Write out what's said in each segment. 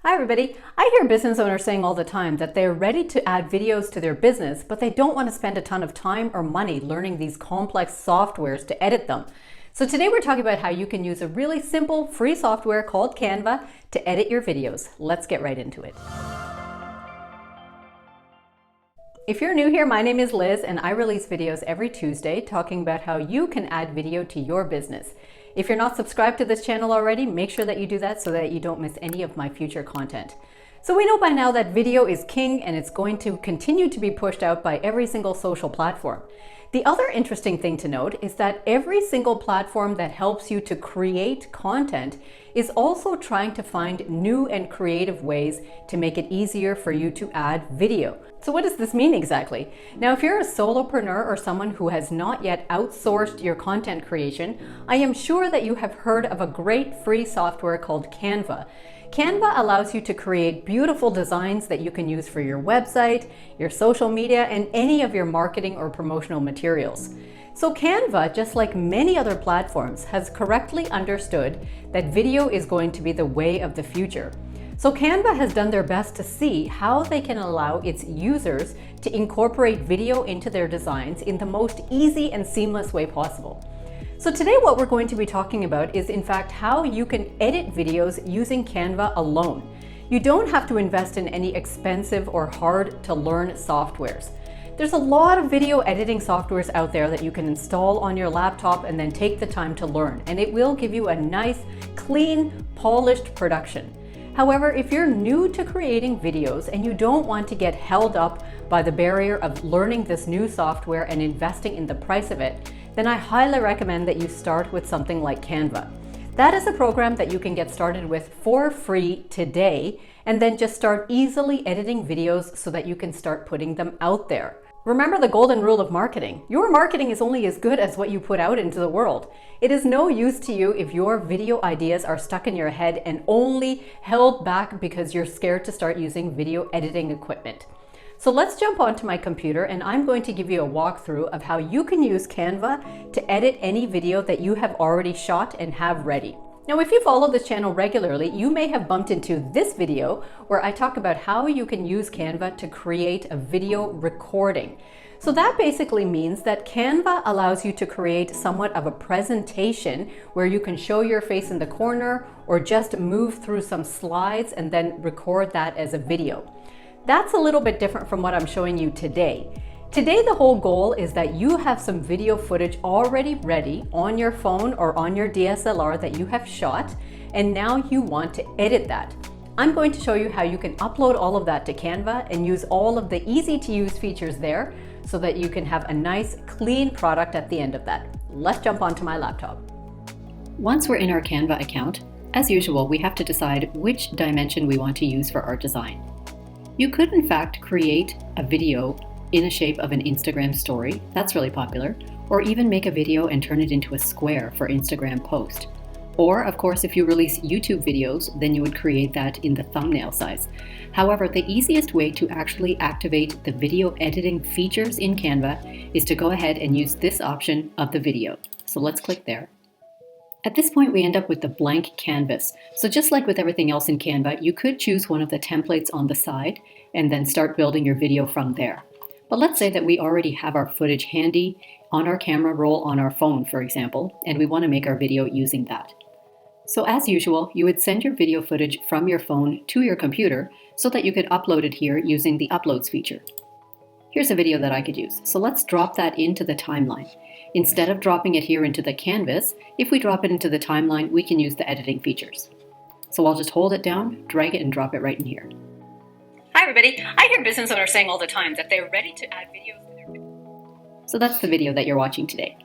Hi everybody. I hear business owners saying all the time that they're ready to add videos to their business, but they don't want to spend a ton of time or money learning these complex softwares to edit them. So today we're talking about how you can use a really simple free software called Canva to edit your videos. Let's get right into it. If you're new here, my name is Liz and I release videos every Tuesday talking about how you can add video to your business. If you're not subscribed to this channel already, make sure that you do that so that you don't miss any of my future content. So we know by now that video is king and it's going to continue to be pushed out by every single social platform. The other interesting thing to note is that every single platform that helps you to create content is also trying to find new and creative ways to make it easier for you to add video. So what does this mean exactly? Now, if you're a solopreneur or someone who has not yet outsourced your content creation, I am sure that you have heard of a great free software called Canva. Canva allows you to create beautiful designs that you can use for your website, your social media, and any of your marketing or promotional materials. So Canva, just like many other platforms, has correctly understood that video is going to be the way of the future. So Canva has done their best to see how they can allow its users to incorporate video into their designs in the most easy and seamless way possible. So today what we're going to be talking about is in fact how you can edit videos using Canva alone. You don't have to invest in any expensive or hard to learn softwares. There's a lot of video editing softwares out there that you can install on your laptop and then take the time to learn, and it will give you a nice, clean, polished production. However, if you're new to creating videos and you don't want to get held up by the barrier of learning this new software and investing in the price of it, then I highly recommend that you start with something like Canva. That is a program that you can get started with for free today and then just start easily editing videos so that you can start putting them out there. Remember the golden rule of marketing. Your marketing is only as good as what you put out into the world. It is no use to you if your video ideas are stuck in your head and only held back because you're scared to start using video editing equipment. So let's jump onto my computer and I'm going to give you a walkthrough of how you can use Canva to edit any video that you have already shot and have ready. Now, if you follow this channel regularly, you may have bumped into this video where I talk about how you can use Canva to create a video recording. So that basically means that Canva allows you to create somewhat of a presentation where you can show your face in the corner or just move through some slides and then record that as a video. That's a little bit different from what I'm showing you today. Today, the whole goal is that you have some video footage already ready on your phone or on your DSLR that you have shot, and now you want to edit that. I'm going to show you how you can upload all of that to Canva and use all of the easy to use features there so that you can have a nice, clean product at the end of that. Let's jump onto my laptop. Once we're in our Canva account, as usual, we have to decide which dimension we want to use for our design. You could in fact create a video in the shape of an Instagram story, that's really popular, or even make a video and turn it into a square for Instagram post. Or of course, if you release YouTube videos, then you would create that in the thumbnail size. However, the easiest way to actually activate the video editing features in Canva is to go ahead and use this option of the video. So let's click there. At this point, we end up with the blank canvas. So just like with everything else in Canva, you could choose one of the templates on the side and then start building your video from there. But let's say that we already have our footage handy on our camera roll on our phone, for example, and we want to make our video using that. So as usual, you would send your video footage from your phone to your computer so that you could upload it here using the Uploads feature. Here's a video that I could use. So let's drop that into the timeline. Instead of dropping it here into the canvas, if we drop it into the timeline, we can use the editing features. So I'll just hold it down, drag it, and drop it right in here. Hi everybody. I hear business owners saying all the time that they're ready to add videos to their video. So that's the video that you're watching today.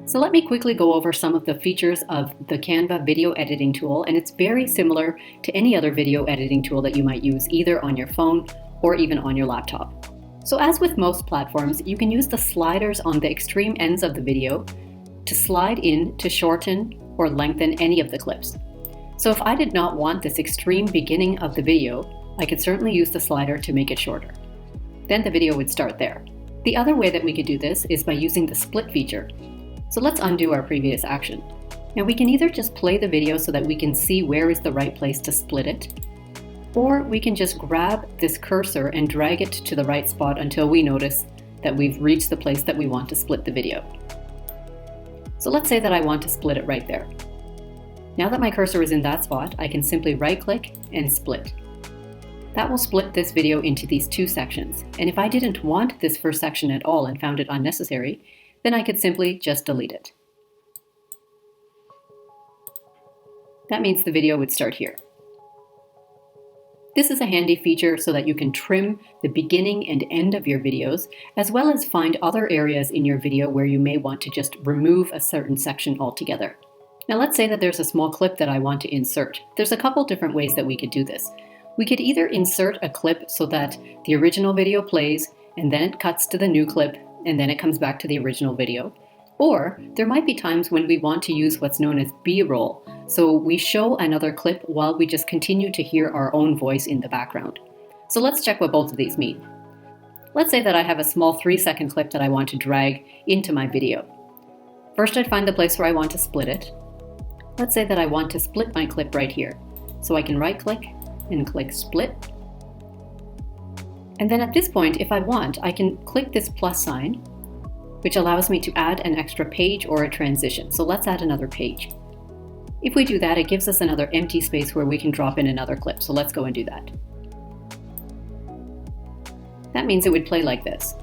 So let me quickly go over some of the features of the Canva video editing tool, and it's very similar to any other video editing tool that you might use either on your phone or even on your laptop. So as with most platforms, you can use the sliders on the extreme ends of the video to slide in to shorten or lengthen any of the clips. So if I did not want this extreme beginning of the video, I could certainly use the slider to make it shorter. Then the video would start there. The other way that we could do this is by using the split feature. So let's undo our previous action. Now we can either just play the video so that we can see where is the right place to split it, Or we can just grab this cursor and drag it to the right spot until we notice that we've reached the place that we want to split the video. So let's say that I want to split it right there. Now that my cursor is in that spot, I can simply right-click and split. That will split this video into these two sections. And if I didn't want this first section at all and found it unnecessary, then I could simply just delete it. That means the video would start here. This is a handy feature so that you can trim the beginning and end of your videos, as well as find other areas in your video where you may want to just remove a certain section altogether. Now let's say that there's a small clip that I want to insert. There's a couple different ways that we could do this. We could either insert a clip so that the original video plays and then it cuts to the new clip and then it comes back to the original video. Or there might be times when we want to use what's known as B-roll. So we show another clip while we just continue to hear our own voice in the background. So let's check what both of these mean. Let's say that I have a small 3-second clip that I want to drag into my video. First, I'd find the place where I want to split it. Let's say that I want to split my clip right here. So I can right-click and click split. And then at this point, if I want, I can click this plus sign, which allows me to add an extra page or a transition. So let's add another page. If we do that, it gives us another empty space where we can drop in another clip. So let's go and do that. That means it would play like this.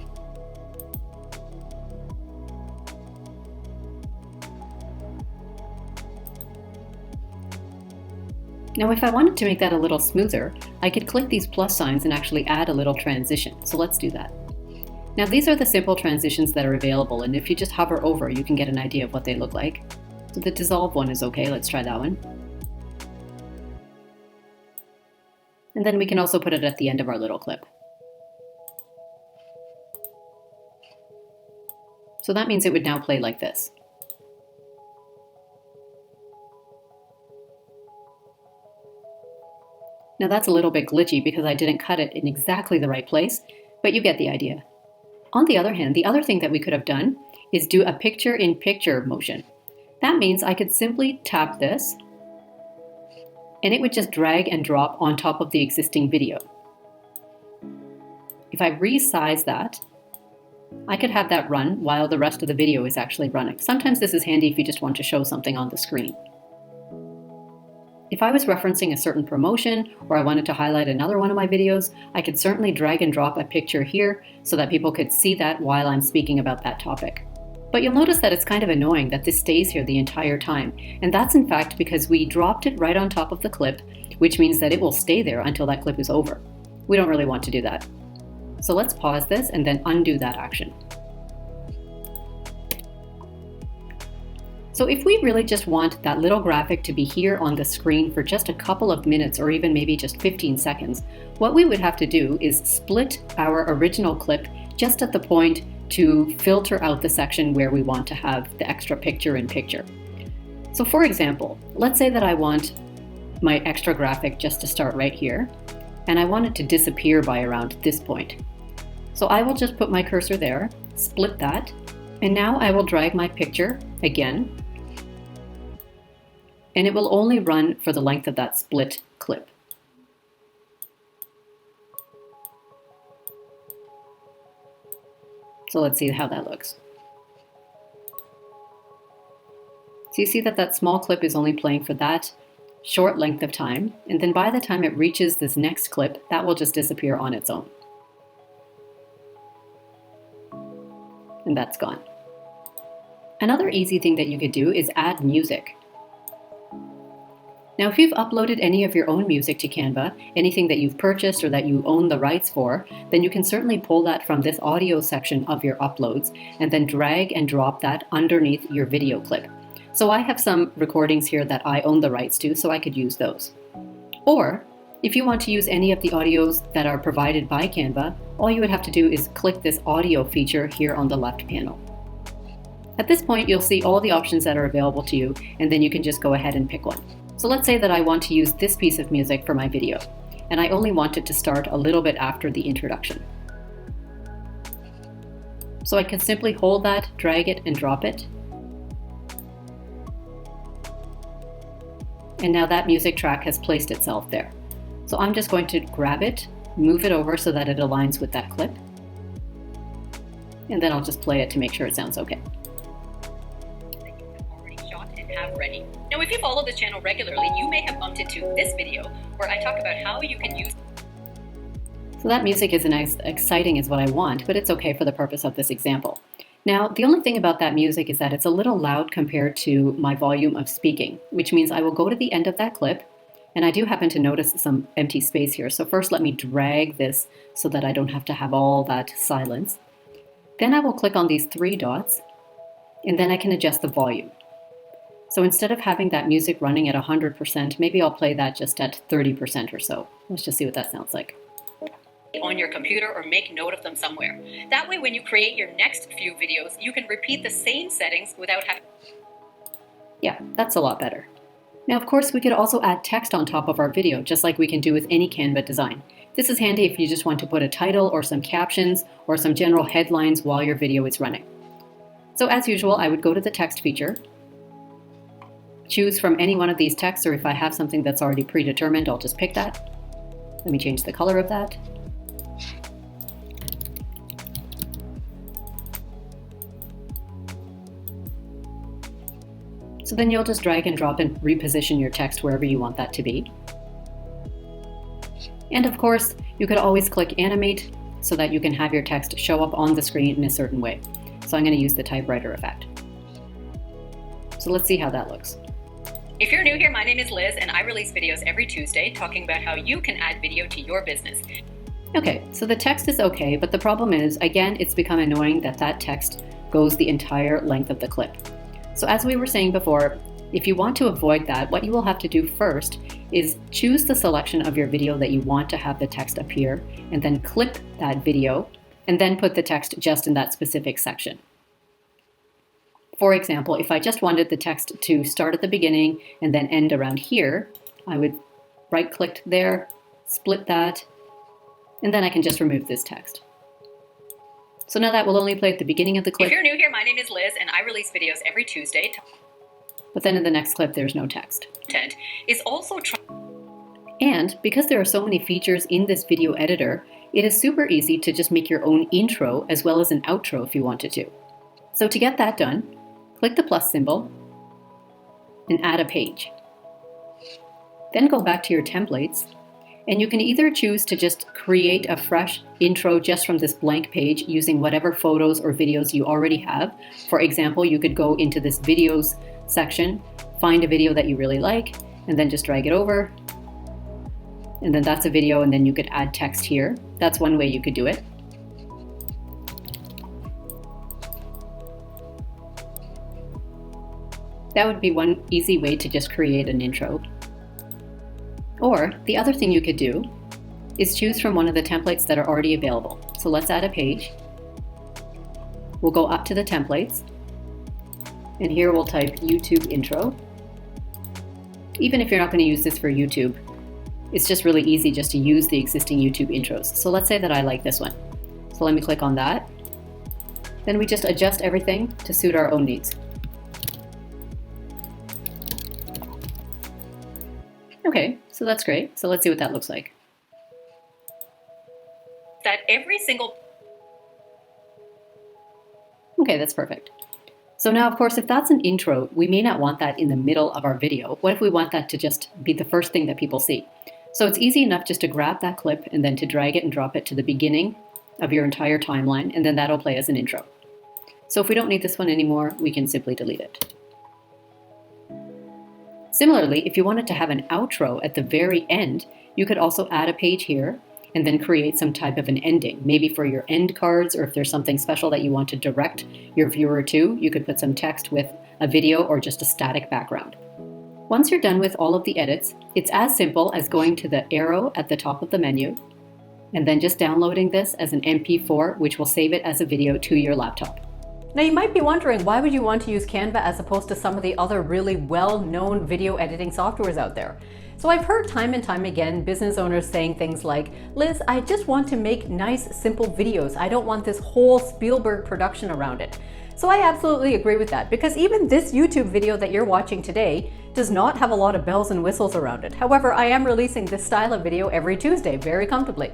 Now, if I wanted to make that a little smoother, I could click these plus signs and actually add a little transition. So let's do that. Now, these are the simple transitions that are available, and if you just hover over, you can get an idea of what they look like. So the dissolve one is okay, let's try that one. And then we can also put it at the end of our little clip. So that means it would now play like this. Now that's a little bit glitchy because I didn't cut it in exactly the right place, but you get the idea. On the other hand, the other thing that we could have done is do a picture-in-picture motion. That means I could simply tap this, and it would just drag and drop on top of the existing video. If I resize that, I could have that run while the rest of the video is actually running. Sometimes this is handy if you just want to show something on the screen. If I was referencing a certain promotion or I wanted to highlight another one of my videos, I could certainly drag and drop a picture here so that people could see that while I'm speaking about that topic. But you'll notice that it's kind of annoying that this stays here the entire time. And that's in fact because we dropped it right on top of the clip, which means that it will stay there until that clip is over. We don't really want to do that. So let's pause this and then undo that action. So if we really just want that little graphic to be here on the screen for just a couple of minutes or even maybe just 15 seconds, what we would have to do is split our original clip just at the point to filter out the section where we want to have the extra picture-in-picture. So for example, let's say that I want my extra graphic just to start right here, and I want it to disappear by around this point. So I will just put my cursor there, split that, and now I will drag my picture again, and it will only run for the length of that split clip. So let's see how that looks. So you see that that small clip is only playing for that short length of time, and then by the time it reaches this next clip, that will just disappear on its own. And that's gone. Another easy thing that you could do is add music. Now, if you've uploaded any of your own music to Canva, anything that you've purchased or that you own the rights for, then you can certainly pull that from this audio section of your uploads and then drag and drop that underneath your video clip. So I have some recordings here that I own the rights to, so I could use those. Or if you want to use any of the audios that are provided by Canva, all you would have to do is click this audio feature here on the left panel. At this point, you'll see all the options that are available to you, and then you can just go ahead and pick one. So let's say that I want to use this piece of music for my video, and I only want it to start a little bit after the introduction. So I can simply hold that, drag it, and drop it. And now that music track has placed itself there. So I'm just going to grab it, move it over so that it aligns with that clip. And then I'll just play it to make sure it sounds okay. Already shot and have ready. Now, if you follow this channel regularly, you may have bumped into this video where I talk about how you can use. So that music isn't as exciting as what I want, but it's okay for the purpose of this example. Now, the only thing about that music is that it's a little loud compared to my volume of speaking, which means I will go to the end of that clip, and I do happen to notice some empty space here. So first let me drag this so that I don't have to have all that silence. Then I will click on these three dots, and then I can adjust the volume. So instead of having that music running at 100%, maybe I'll play that just at 30% or so. Let's just see what that sounds like. On your computer or make note of them somewhere. That way, when you create your next few videos, you can repeat the same settings without having. Yeah, that's a lot better. Now, of course, we could also add text on top of our video, just like we can do with any Canva design. This is handy if you just want to put a title or some captions or some general headlines while your video is running. So as usual, I would go to the text feature, choose from any one of these texts, or if I have something that's already predetermined, I'll just pick that. Let me change the color of that. So then you'll just drag and drop and reposition your text wherever you want that to be. And of course, you could always click animate so that you can have your text show up on the screen in a certain way. So I'm going to use the typewriter effect. So let's see how that looks. If you're new here, my name is Liz, and I release videos every Tuesday talking about how you can add video to your business. Okay, so the text is okay, but the problem is, again, it's become annoying that that text goes the entire length of the clip. So as we were saying before, if you want to avoid that, what you will have to do first is choose the selection of your video that you want to have the text appear, and then clip that video, and then put the text just in that specific section. For example, if I just wanted the text to start at the beginning and then end around here, I would right-click there, split that, and then I can just remove this text. So now that will only play at the beginning of the clip. If you're new here, my name is Liz, and I release videos every Tuesday. But then in the next clip, there's no text. Content is also And because there are so many features in this video editor, it is super easy to just make your own intro as well as an outro if you wanted to. So to get that done, click the plus symbol and add a page. Then go back to your templates, and you can either choose to just create a fresh intro just from this blank page using whatever photos or videos you already have. For example, you could go into this videos section, find a video that you really like, and then just drag it over. And then that's a video, and then you could add text here. That's one way you could do it. That would be one easy way to just create an intro. Or the other thing you could do is choose from one of the templates that are already available. So let's add a page. We'll go up to the templates, and here we'll type YouTube intro. Even if you're not going to use this for YouTube, it's just really easy just to use the existing YouTube intros. So let's say that I like this one. So let me click on that. Then we just adjust everything to suit our own needs. Okay, so that's great. So let's see what that looks like. that every single. Okay, that's perfect. So now, of course, if that's an intro, we may not want that in the middle of our video. What if we want that to just be the first thing that people see? So it's easy enough just to grab that clip and then to drag it and drop it to the beginning of your entire timeline, and then that'll play as an intro. So if we don't need this one anymore, we can simply delete it. Similarly, if you wanted to have an outro at the very end, you could also add a page here and then create some type of an ending, maybe for your end cards, or if there's something special that you want to direct your viewer to, you could put some text with a video or just a static background. Once you're done with all of the edits, it's as simple as going to the arrow at the top of the menu and then just downloading this as an MP4, which will save it as a video to your laptop. Now you might be wondering, why would you want to use Canva as opposed to some of the other really well-known video editing softwares out there? So I've heard time and time again business owners saying things like, Liz, I just want to make nice, simple videos. I don't want this whole Spielberg production around it. So I absolutely agree with that, because even this YouTube video that you're watching today does not have a lot of bells and whistles around it. However, I am releasing this style of video every Tuesday very comfortably.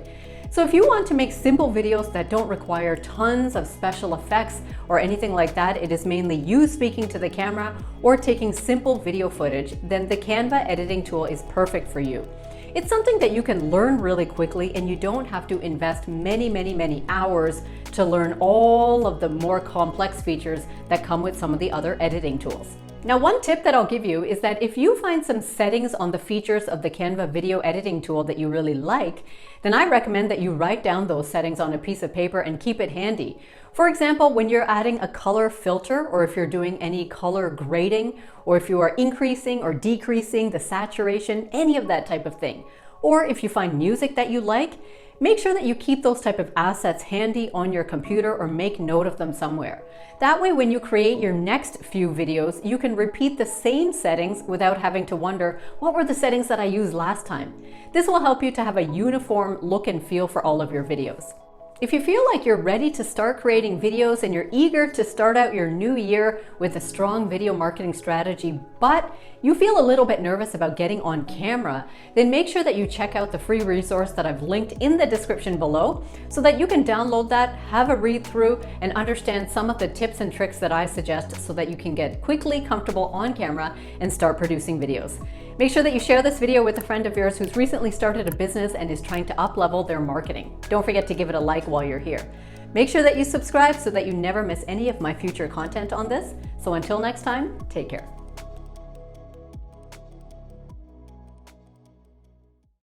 So if you want to make simple videos that don't require tons of special effects or anything like that, it is mainly you speaking to the camera or taking simple video footage, then the Canva editing tool is perfect for you. It's something that you can learn really quickly, and you don't have to invest many hours to learn all of the more complex features that come with some of the other editing tools. Now, one tip that I'll give you is that if you find some settings on the features of the Canva video editing tool that you really like, then I recommend that you write down those settings on a piece of paper and keep it handy. For example, when you're adding a color filter, or if you're doing any color grading, or if you are increasing or decreasing the saturation, any of that type of thing. Or if you find music that you like, make sure that you keep those type of assets handy on your computer or make note of them somewhere. That way, when you create your next few videos, you can repeat the same settings without having to wonder, what were the settings that I used last time? This will help you to have a uniform look and feel for all of your videos. If you feel like you're ready to start creating videos and you're eager to start out your new year with a strong video marketing strategy, but you feel a little bit nervous about getting on camera, then make sure that you check out the free resource that I've linked in the description below so that you can download that, have a read through, and understand some of the tips and tricks that I suggest so that you can get quickly comfortable on camera and start producing videos. Make sure that you share this video with a friend of yours who's recently started a business and is trying to up-level their marketing. Don't forget to give it a like while you're here. Make sure that you subscribe so that you never miss any of my future content on this. So until next time, take care.